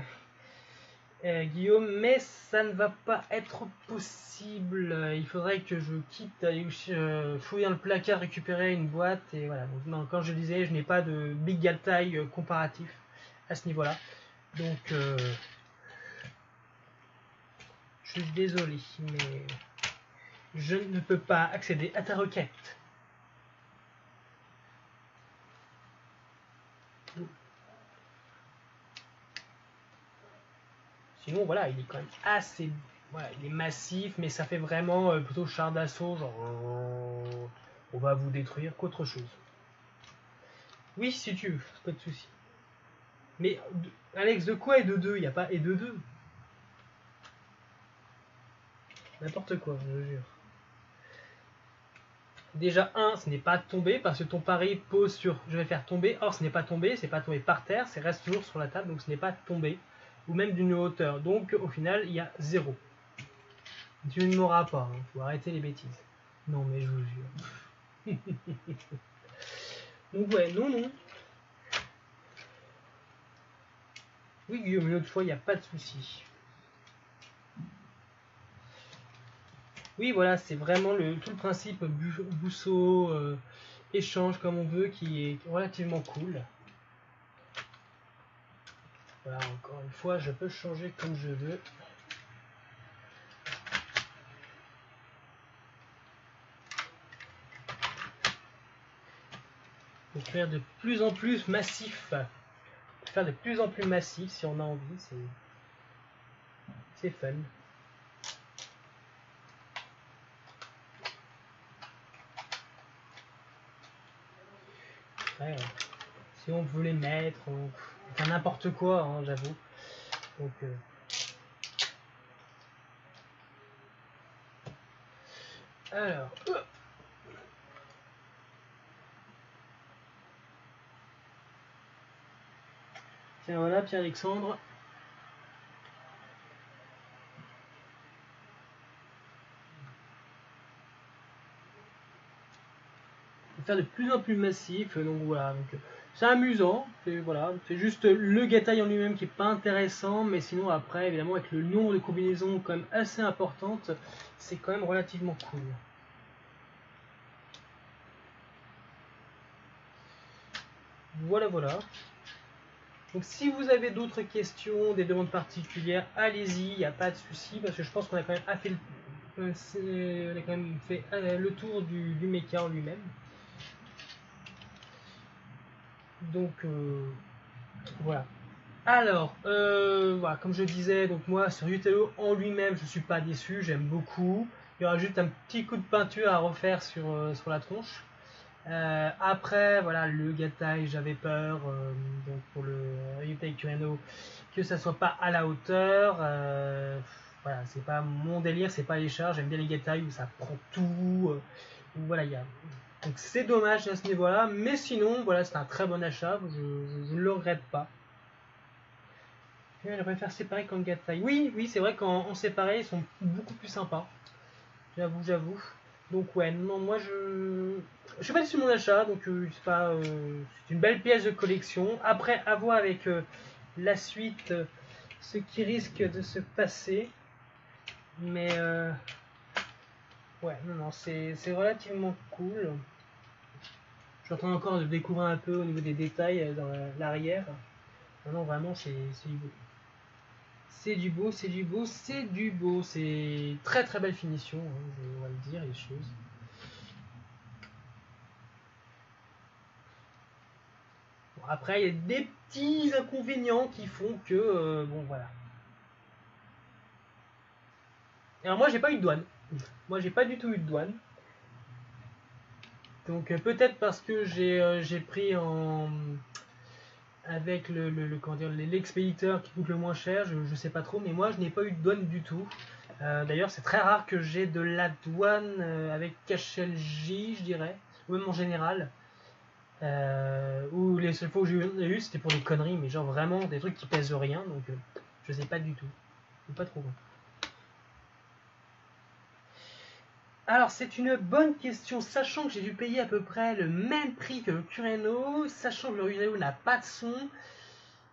Guillaume, mais ça ne va pas être possible. Il faudrait que je quitte, aller fouiller dans le placard, récupérer une boîte et voilà. Donc, non, comme je disais, je n'ai pas de big gataille comparatif à ce niveau-là. Donc je suis désolé, mais je ne peux pas accéder à ta requête. Sinon, voilà, il est quand même assez... Voilà, il est massif, mais ça fait vraiment plutôt char d'assaut, genre... on va vous détruire qu'autre chose. Oui, si tu veux, pas de souci. Mais, Alex, de quoi et de 2? Il n'y a pas et de 2. N'importe quoi, je jure. Déjà, 1, ce n'est pas tombé, parce que ton pari pose sur je vais faire tomber. Or, ce n'est pas tombé, c'est pas tombé par terre, c'est reste toujours sur la table, donc ce n'est pas tombé. Ou même d'une hauteur. Donc, au final, il y a 0. Tu ne m'auras pas, hein. Faut arrêter les bêtises. Non, mais je vous jure. Donc, ouais, non. Oui, Guillaume, une autre fois, il n'y a pas de souci. Oui, voilà, c'est vraiment tout le principe bousseau, échange comme on veut, qui est relativement cool. Voilà, encore une fois, je peux changer comme je veux. Pour faire de plus en plus massif. Faire de plus en plus massif si on a envie, c'est fun. Ouais, si on veut les mettre, enfin n'importe quoi, hein, j'avoue. Donc, alors, tiens voilà, Pierre-Alexandre. Faire de plus en plus massif, donc voilà. Donc, c'est amusant, voilà, c'est juste le gataille en lui-même qui est pas intéressant, mais sinon après, évidemment, avec le nombre de combinaisons quand même assez importante, c'est quand même relativement cool. Voilà. Donc si vous avez d'autres questions, des demandes particulières, allez-y, il n'y a pas de souci, parce que je pense qu'on a quand même fait le tour du mecha en lui-même. Donc voilà. Alors, voilà, comme je disais, donc moi sur Utelo en lui-même, je suis pas déçu, j'aime beaucoup. Il y aura juste un petit coup de peinture à refaire sur la tronche. Après, voilà, le Gatai, j'avais peur, donc pour le Ryutei Kureno, que ça soit pas à la hauteur. Voilà, c'est pas mon délire, c'est pas les chars. J'aime bien les Gatai où ça prend tout. Où, voilà, donc c'est dommage à ce niveau-là, mais sinon, voilà, c'est un très bon achat. Je ne le regrette pas. Je préfère séparer qu'en Gatai. Oui, c'est vrai qu'en séparé, ils sont beaucoup plus sympas. J'avoue. Donc ouais, non, moi je suis pas déçu de mon achat, donc c'est une belle pièce de collection. Après, à voir avec la suite, ce qui risque de se passer. Mais ouais, non, c'est relativement cool. Je suis en train encore de découvrir un peu au niveau des détails dans l'arrière. Non, vraiment, c'est du beau. C'est du beau, c'est du beau, c'est du beau. C'est très très belle finition, hein, on va le dire, les choses. Bon, après, il y a des petits inconvénients qui font que, bon, voilà. Alors moi, j'ai pas eu de douane. Moi, j'ai pas du tout eu de douane. Donc peut-être parce que j'ai pris en avec l'expéditeur qui coûte le moins cher, je sais pas trop, mais moi je n'ai pas eu de douane du tout. D'ailleurs c'est très rare que j'ai de la douane avec KHLJ, je dirais, ou même en général. Ou les seules fois où j'ai eu c'était pour des conneries, mais genre vraiment des trucs qui pèsent rien, donc je sais pas du tout. Pas trop. Alors c'est une bonne question, sachant que j'ai dû payer à peu près le même prix que le Cureno, sachant que le Rutaio n'a pas de son.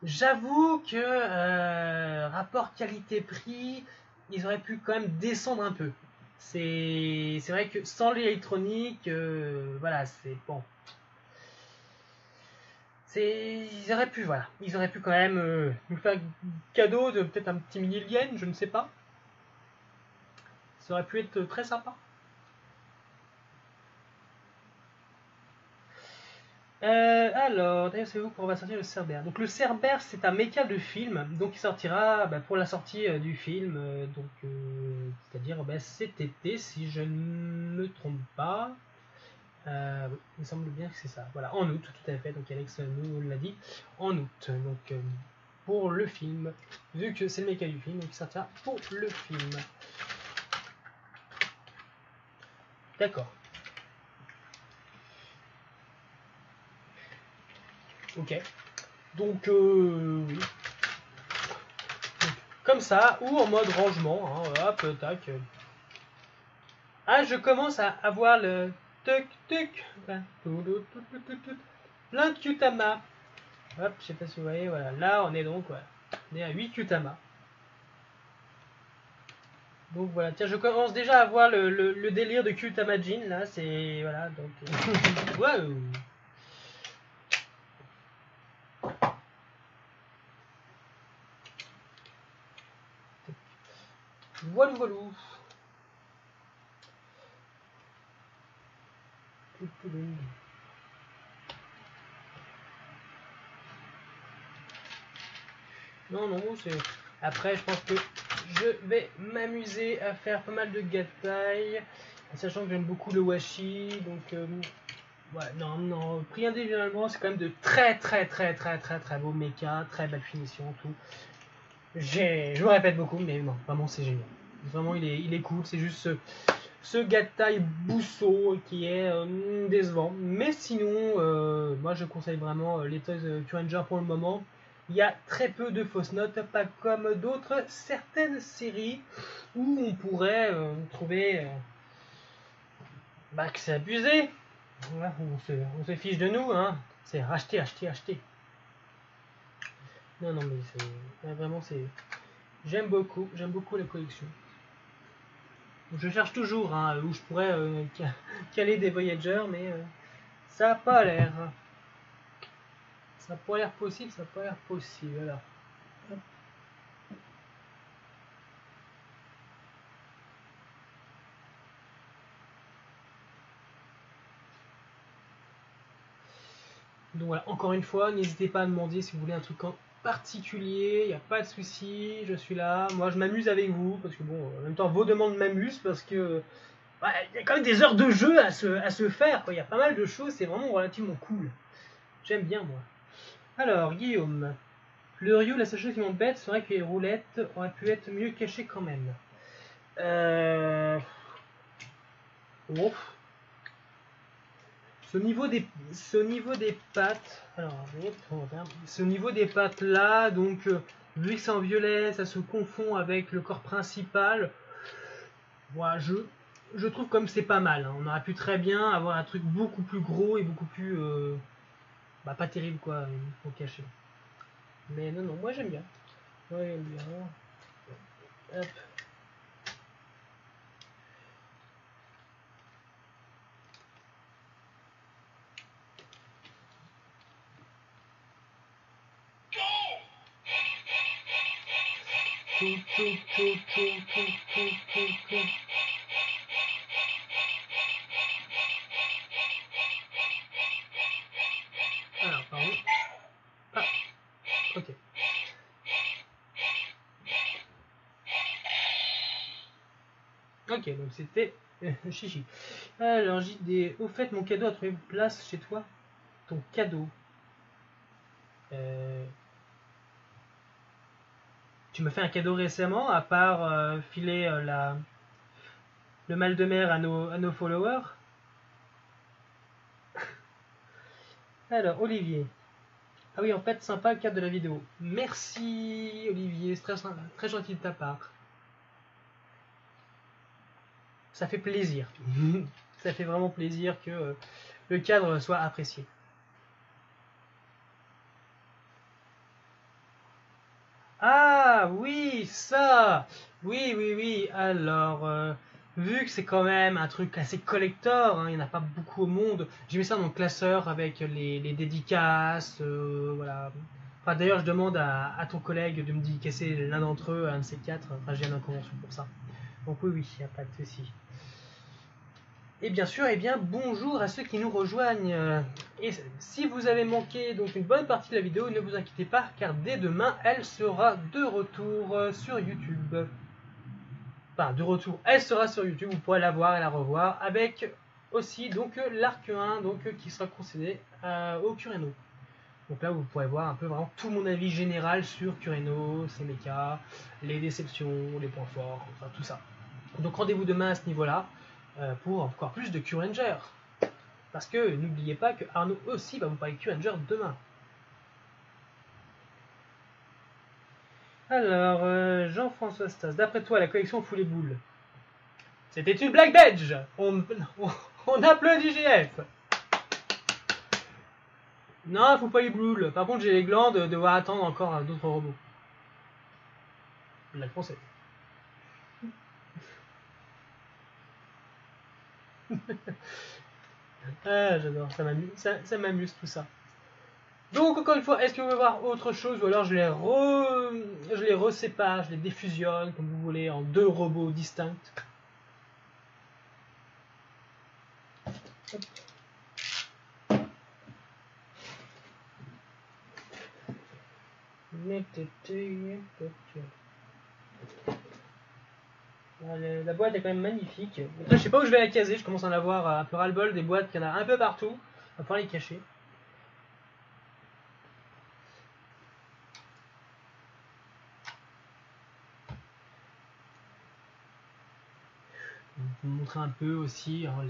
J'avoue que rapport qualité-prix, ils auraient pu quand même descendre un peu. C'est vrai que sans l'électronique, voilà, c'est bon. Ils auraient pu, voilà, ils auraient pu quand même nous faire cadeau de peut-être un petit millier de yens, je ne sais pas. Ça aurait pu être très sympa. Alors, d'ailleurs, c'est où qu'on va sortir le Cerbère. Donc le Cerbère, c'est un méca de film, donc il sortira pour la sortie du film, c'est-à-dire cet été, si je ne me trompe pas. Oui, il me semble bien que c'est ça. Voilà, en août, tout à fait. Donc Alex nous l'a dit, en août. Donc pour le film, vu que c'est le méca du film, donc il sortira pour le film. D'accord. Ok. Donc oui. Comme ça, ou en mode rangement, hein, hop, tac. Ah, je commence à avoir le tuc, plein de Kyutama. Hop, je sais pas si vous voyez, voilà, là on est donc, ouais, on est à 8 Kyutama. Donc voilà, tiens, je commence déjà à voir le délire de Kyutama Jin, là, c'est, voilà, donc, waouh. Voilou, voilou. Non, non, c'est... Après, je pense que je vais m'amuser à faire pas mal de gatai, sachant que j'aime beaucoup le washi, donc... ouais, non, non, pris individuellement, c'est quand même de très beaux méca, très belle finition, tout. Je me répète beaucoup, mais non, vraiment c'est génial. Vraiment, il est cool, c'est juste ce gatai Busso qui est décevant. Mais sinon, moi je conseille vraiment les Toys Kyuranger pour le moment. Il y a très peu de fausses notes, pas comme d'autres certaines séries où on pourrait trouver que c'est abusé. Voilà, on se fiche de nous, hein. C'est racheter, acheter, acheter. Non, non, mais c'est vraiment c'est. J'aime beaucoup la collection. Je cherche toujours où je pourrais caler des Voyagers, mais ça n'a pas l'air. Ça n'a pas l'air possible, ça n'a pas l'air possible. Alors. Donc voilà, encore une fois, n'hésitez pas à demander si vous voulez un truc en particulier, il n'y a pas de souci, je suis là. Moi je m'amuse avec vous, parce que bon, en même temps vos demandes m'amusent, parce que il y a quand même des heures de jeu à se faire, quoi. Il y a pas mal de choses, c'est vraiment relativement cool. J'aime bien moi. Alors, Guillaume, le Ryu, la seule chose qui m'embête serait que les roulettes auraient pu être mieux cachées quand même. Ouf. Ce niveau des pattes, alors, ce niveau des pattes là, donc vu que c'est en violet, ça se confond avec le corps principal. Voilà, je trouve comme c'est pas mal. Hein. On aurait pu très bien avoir un truc beaucoup plus gros et beaucoup plus, pas terrible quoi, pour cacher. Mais non, non, moi j'aime bien. Ouais, bien. Hop. Alors, pardon. Ah, ok. Ok, donc c'était chichi. Alors, JD, au fait, mon cadeau a trouvé place chez toi. Ton cadeau. Tu m'as fait un cadeau récemment, à part filer le mal de mer à nos followers. Alors, Olivier. Ah oui, en fait, sympa le cadre de la vidéo. Merci, Olivier, c'est très, très gentil de ta part. Ça fait plaisir. Ça fait vraiment plaisir que le cadre soit apprécié. Ah oui, ça. Oui, oui, oui. Alors, vu que c'est quand même un truc assez collector, hein, il n'y en a pas beaucoup au monde, j'ai mis ça dans le classeur avec les dédicaces, voilà. Enfin, d'ailleurs, je demande à ton collègue de me dédicacer l'un d'entre eux, un de ces quatre. Enfin, j'ai une convention pour ça. Donc oui, oui, il n'y a pas de souci. Et bien sûr, eh bien, bonjour à ceux qui nous rejoignent. Et si vous avez manqué donc une bonne partie de la vidéo, ne vous inquiétez pas, car dès demain, elle sera de retour sur YouTube. Enfin, de retour, elle sera sur YouTube, vous pourrez la voir et la revoir, avec aussi donc l'arc 1 donc, qui sera concédé au Kureno. Donc là, vous pourrez voir un peu vraiment tout mon avis général sur Kureno, ses mechas, les déceptions, les points forts, enfin tout ça. Donc rendez-vous demain à ce niveau-là pour encore plus de Q-Ranger. Parce que n'oubliez pas que Arnaud aussi va vous parler de Q-Ranger demain. Alors, Jean-François Stas, d'après toi, la collection fout les boules. C'était une blague belge. On applaudit GF. Non, il faut pas les boules. Par contre, j'ai les glands de devoir attendre encore d'autres robots. Blague française. Ah, j'adore, ça m'amuse tout ça. Donc, encore une fois, est-ce que vous voulez voir autre chose ou alors je les resépare, je les défusionne, comme vous voulez, en deux robots distincts. La boîte est quand même magnifique. Après, je sais pas où je vais la caser, je commence à en avoir un peu ras-le-bol des boîtes qu'il y en a un peu partout. On va pouvoir les cacher. Vous montrer un peu aussi hein,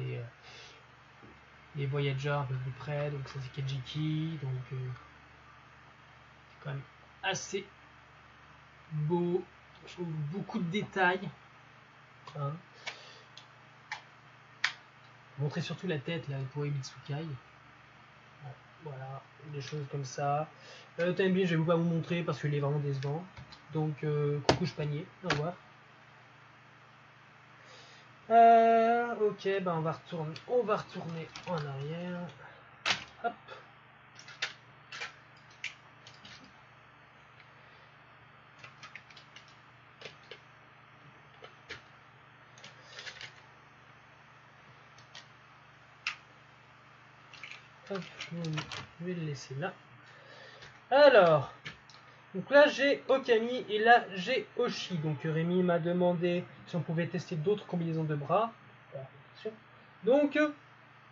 les Voyagers un peu plus près. Donc ça c'est Kajiki, donc c'est quand même assez beau. Je trouve beaucoup de détails. Hein. Montrer surtout la tête là pour Ibitsukai. Voilà, des choses comme ça. Timebin, je vais pas vous montrer parce qu'il est vraiment décevant. Donc, coucouche panier, au revoir. Ok, bah on va retourner en arrière. Hop. Hop, je vais le laisser là. Alors, donc là j'ai Okami et là j'ai Oshi. Donc Rémi m'a demandé si on pouvait tester d'autres combinaisons de bras. Donc,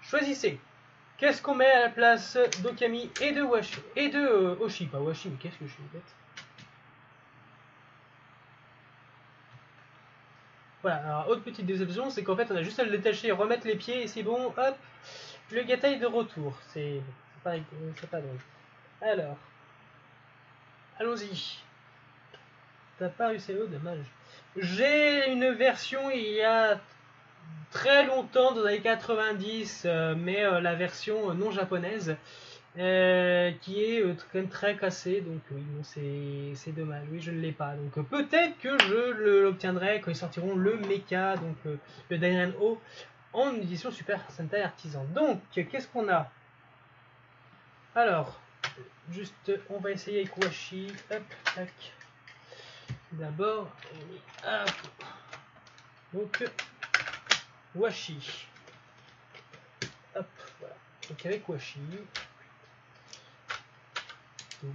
choisissez. Qu'est-ce qu'on met à la place d'Okami et de Oshi, pas Washi, mais qu'est-ce que je suis bête. Voilà, alors autre petite déception, c'est qu'en fait on a juste à le détacher, remettre les pieds et c'est bon, hop, le gâteau est de retour. C'est pas drôle. Alors, allons-y. T'as pas réussi l'eau, dommage. J'ai une version il y a très longtemps, dans les années 90, mais la version non japonaise, qui est quand même très cassé, donc oui, bon, c'est dommage, oui, je ne l'ai pas. Donc peut-être que je l'obtiendrai quand ils sortiront le mecha, donc le Dairen O, en édition Super Sentai Artisan. Donc, qu'est-ce qu'on a? Alors, juste, on va essayer avec Washi, hop, tac. D'abord, donc, Washi. Hop, voilà. Donc avec Washi. Donc.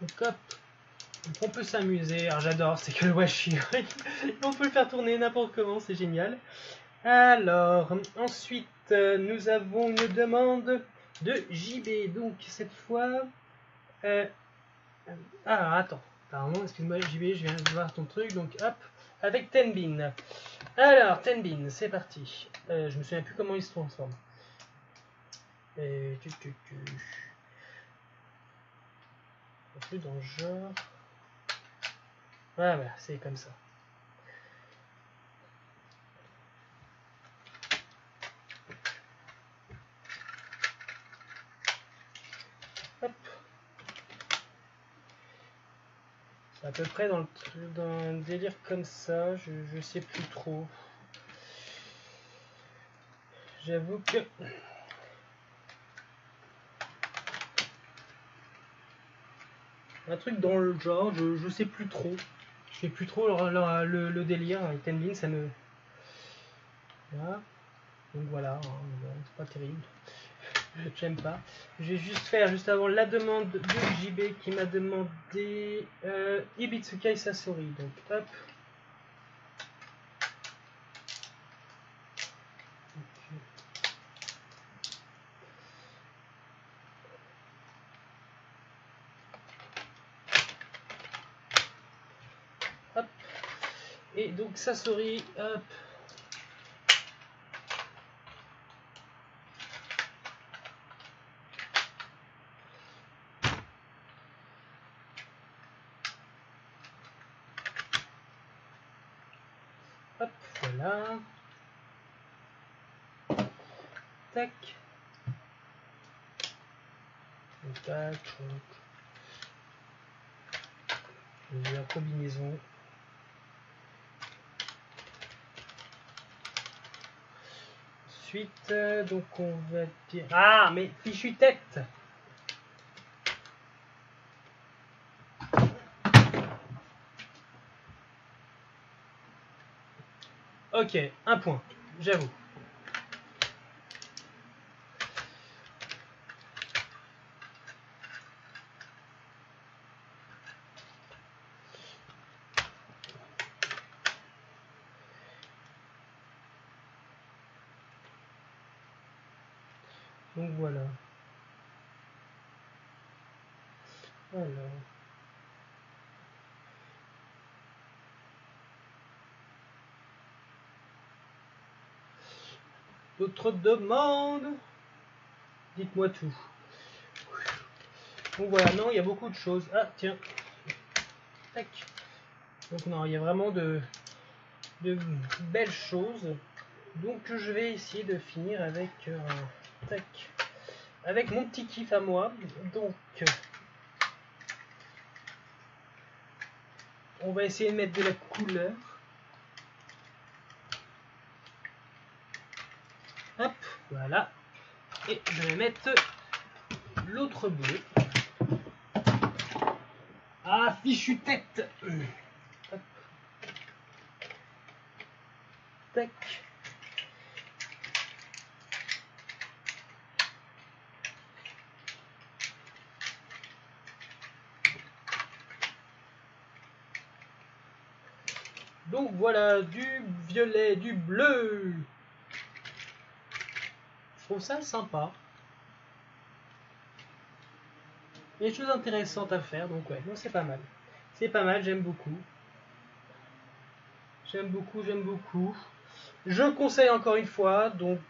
Donc hop. Donc on peut s'amuser. Alors j'adore, c'est que le Washi. On peut le faire tourner n'importe comment, c'est génial. Alors, ensuite, nous avons une demande de JB. Donc cette fois. Ah, attends. Pardon, excuse-moi, JB, je viens de voir ton truc. Donc hop, avec Tenbin. Alors, Tenbin, c'est parti. Je me souviens plus comment il se transforme. Plus dans le genre. Ah, voilà, c'est comme ça. Hop. C'est à peu près dans le délire comme ça. Je sais plus trop. J'avoue que. Un truc dans le genre, je sais plus trop. Je sais plus trop le délire. Tenbin, ça me. Voilà. Donc voilà, hein, bon, c'est pas terrible. J'aime pas. Je vais juste faire juste avant la demande de JB qui m'a demandé Ibitsukai Sasori. Donc hop. Hop. Et donc Sasori, hop. Hop, voilà. Tac. Tac. La combinaison. Ensuite, donc on va dire. Ah, mais fichu tête! Ok, un point, j'avoue. Donc voilà. Alors. D'autres demandes? Dites-moi tout. Donc voilà, non, il y a beaucoup de choses. Ah, tiens. Tac. Donc non, il y a vraiment de belles choses. Donc je vais essayer de finir avec tac, avec mon petit kiff à moi. Donc on va essayer de mettre de la couleur. Hop, voilà. Et je vais mettre l'autre bleu. Ah, fichu tête. Hop. Tac. Donc voilà, du violet, du bleu. Je trouve ça sympa. Il y a des choses intéressantes à faire, donc ouais, non, c'est pas mal. C'est pas mal, j'aime beaucoup. J'aime beaucoup, j'aime beaucoup. Je conseille encore une fois, donc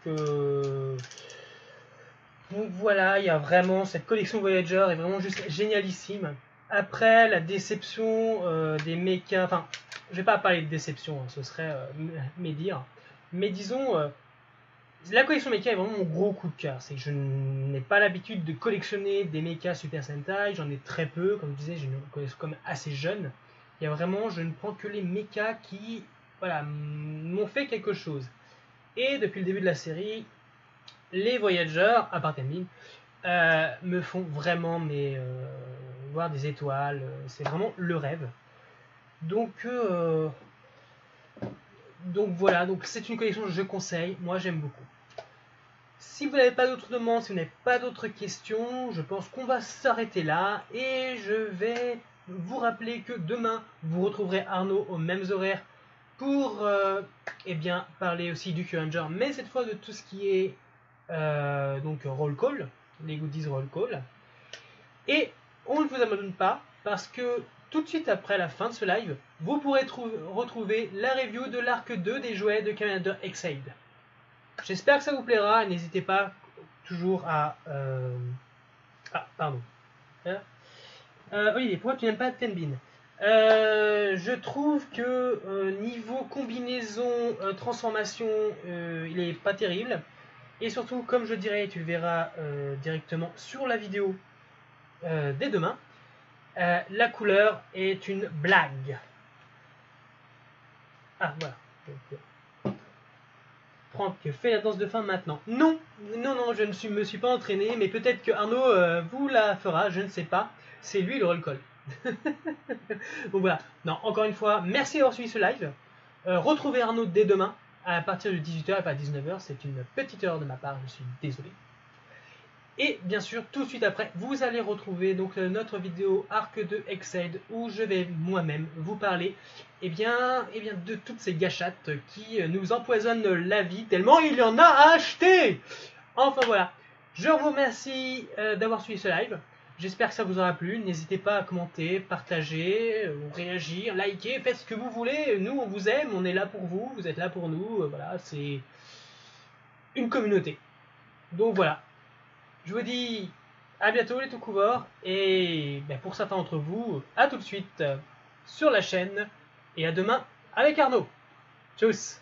voilà, il y a vraiment cette collection Voyager est vraiment juste génialissime. Après la déception des mechas, enfin je vais pas parler de déception, hein, ce serait médire, mais disons la collection mecha est vraiment mon gros coup de cœur. C'est que je n'ai pas l'habitude de collectionner des mechas Super Sentai, j'en ai très peu, comme je disais, j'ai une collection comme assez jeune. Il y a vraiment, je ne prends que les mechas qui, voilà, m'ont fait quelque chose. Et depuis le début de la série, les Voyagers, à part Tenbin, me font vraiment voir des étoiles. C'est vraiment le rêve. Donc, voilà, donc c'est une collection que je conseille. Moi, j'aime beaucoup. Si vous n'avez pas d'autres demandes, si vous n'avez pas d'autres questions, je pense qu'on va s'arrêter là. Et je vais vous rappeler que demain, vous retrouverez Arnaud aux mêmes horaires pour eh bien, parler aussi du Q-Ranger, mais cette fois de tout ce qui est donc roll call, les goodies roll call. Et on ne vous abandonne pas parce que tout de suite après la fin de ce live, vous pourrez retrouver la review de l'arc 2 des jouets de Commander X-Aid. J'espère que ça vous plaira. N'hésitez pas toujours à... Ah, pardon. Olivier, pourquoi tu n'aimes pas Tenbin? Je trouve que niveau combinaison, transformation, il est pas terrible. Et surtout, comme je dirais, tu le verras directement sur la vidéo dès demain, la couleur est une blague. Ah, voilà. Donc, Franck fait la danse de fin maintenant. Non, je ne me suis pas entraîné, mais peut-être que Arnaud vous la fera, je ne sais pas. C'est lui le roll call. Donc voilà. Non, encore une fois, merci d'avoir suivi ce live. Retrouvez Arnaud dès demain à partir de 18h et pas 19h. C'est une petite heure de ma part, je suis désolé. Et bien sûr, tout de suite après, vous allez retrouver donc notre vidéo Arc de X-Aid où je vais moi-même vous parler de toutes ces gâchattes qui nous empoisonnent la vie tellement il y en a à acheter. Enfin voilà, je vous remercie d'avoir suivi ce live. J'espère que ça vous aura plu. N'hésitez pas à commenter, partager, réagir, liker, faites ce que vous voulez. Nous, on vous aime, on est là pour vous, vous êtes là pour nous. Voilà, c'est une communauté. Donc voilà. Je vous dis à bientôt les Tokufor et pour certains d'entre vous, à tout de suite sur la chaîne et à demain avec Arnaud. Tchuss.